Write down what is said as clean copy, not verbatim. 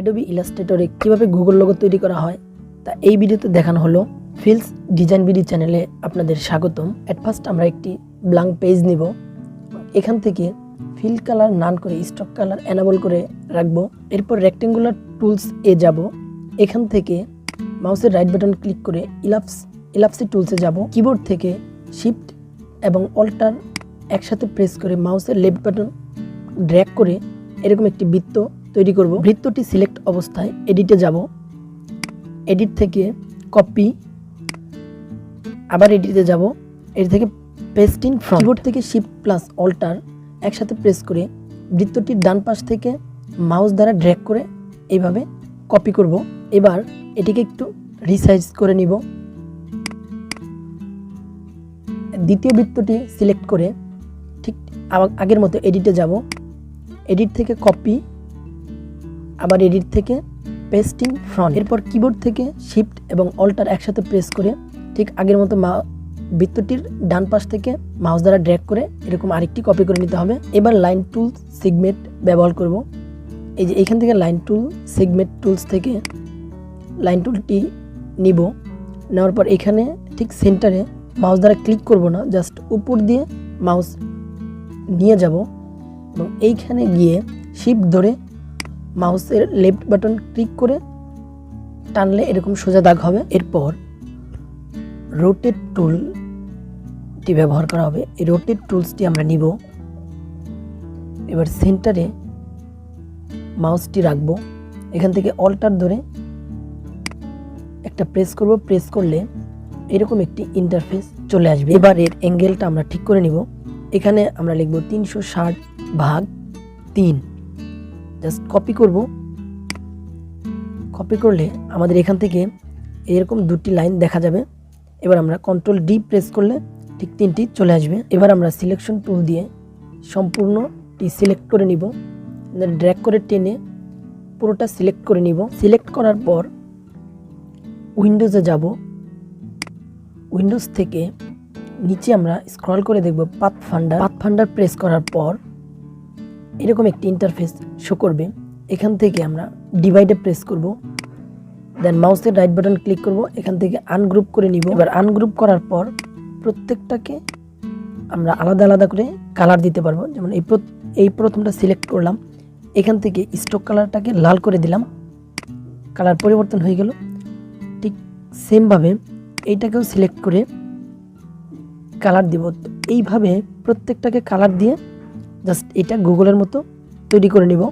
Adobe ইলাস্ট্রেটরে কীভাবে Google logo তৈরি করা হয় তা এই ভিডিওতে দেখানো হলো। ফিলস ডিজাইন বিডি চ্যানেলে আপনাদের স্বাগতম। অ্যাট ফার্স্ট আমরা একটি ব্ল্যাঙ্ক পেজ নিব। এখান থেকে ফিল কালার নান করে স্টক কালার এনাবল করে রাখবো। এরপর রেক্টেঙ্গুলার টুলস এ যাব। এখান থেকে মাউসের রাইট বাটন ক্লিক করে ইলাপসি টুলসে যাব। কিবোর্ড থেকে শিফট এবং অল্টার একসাথে প্রেস করে মাউসের লেফট বাটন ড্র্যাগ করে এরকম একটি বৃত্ত তৈরি করব। বৃত্তটি সিলেক্ট অবস্থায় এডিটে যাব। এডিট থেকে কপি, আবার এডিটে যাব। এর থেকে পেস্ট ইন ফ্রন্ট। কিবোর্ড থেকে শিফট প্লাস অল্টার একসাথে প্রেস করে বৃত্তটির ডান পাশ থেকে মাউস দ্বারা ড্র্যাগ করে এইভাবে কপি করব। এবার এটিকে একটু রিসাইজ করে নিব। দ্বিতীয় বৃত্তটি সিলেক্ট করে ঠিক আগের মতো এডিটে যাব। এডিট থেকে কপি, আবার এডিট থেকে পেস্ট ইন ফ্রন্ট। এরপর কিবোর্ড থেকে শিফট এবং অল্টার একসাথে প্রেস করে ঠিক আগের মতো বৃত্তটির ডান পাশ থেকে মাউস দ্বারা ড্র্যাগ করে এরকম আরেকটি কপি করে নিতে হবে। এবার লাইন টুল সেগমেন্ট ব্যবহার করব। এই যে এখান থেকে লাইন টুল সেগমেন্ট টুলস থেকে লাইন টুলটি নিব। নেওয়ার পর এখানে ঠিক সেন্টারে মাউস দ্বারা ক্লিক করব না, জাস্ট উপর দিয়ে মাউস নিয়ে যাব এবং এইখানে গিয়ে শিফট ধরে মাউসের লেফট বাটন ক্লিক করে টানলে এরকম সোজা দাগ হবে। এরপর রোটেট টুলটি ব্যবহার করা হবে। এই রোটেট টুলসটি আমরা নিব। এবার সেন্টারে মাউসটি রাখবো। এখান থেকে অল্টার ধরে একটা প্রেস করব। প্রেস করলে এরকম একটি ইন্টারফেস চলে আসবে। এবার এর অ্যাঙ্গেলটা আমরা ঠিক করে নিব। এখানে আমরা লিখব 360/3। জাস্ট কপি করব। কপি করলে আমাদের এখান থেকে এরকম দুটি লাইন দেখা যাবে। এবার আমরা কন্ট্রোল ডি প্রেস করলে ঠিক তিনটি চলে আসবে। এবার আমরা সিলেকশন টুল দিয়ে সম্পূর্ণটি সিলেক্ট করে নিব। ড্র্যাগ করে টেনে পুরোটা সিলেক্ট করে নিব। সিলেক্ট করার পর উইন্ডোজে যাব। উইন্ডোজ থেকে নিচে আমরা স্ক্রল করে দেখব পাথফাইন্ডার প্রেস করার পর এরকম একটি ইন্টারফেস শো করবে। এখান থেকে আমরা ডিভাইডে প্রেস করব। দেন মাউসের রাইট বাটন ক্লিক করব। এখান থেকে আনগ্রুপ করে নিব। এবার আনগ্রুপ করার পর প্রত্যেকটাকে আমরা আলাদা আলাদা করে কালার দিতে পারবো। যেমন এই প্রথমটা সিলেক্ট করলাম, এখান থেকে স্টক কালারটাকে লাল করে দিলাম, কালার পরিবর্তন হয়ে গেল। ঠিক সেমভাবে এইটাকেও সিলেক্ট করে কালার দিব। এইভাবে প্রত্যেকটাকে কালার দিয়ে জাস্ট এটা গুগলের মতো তৈরি করে নিব।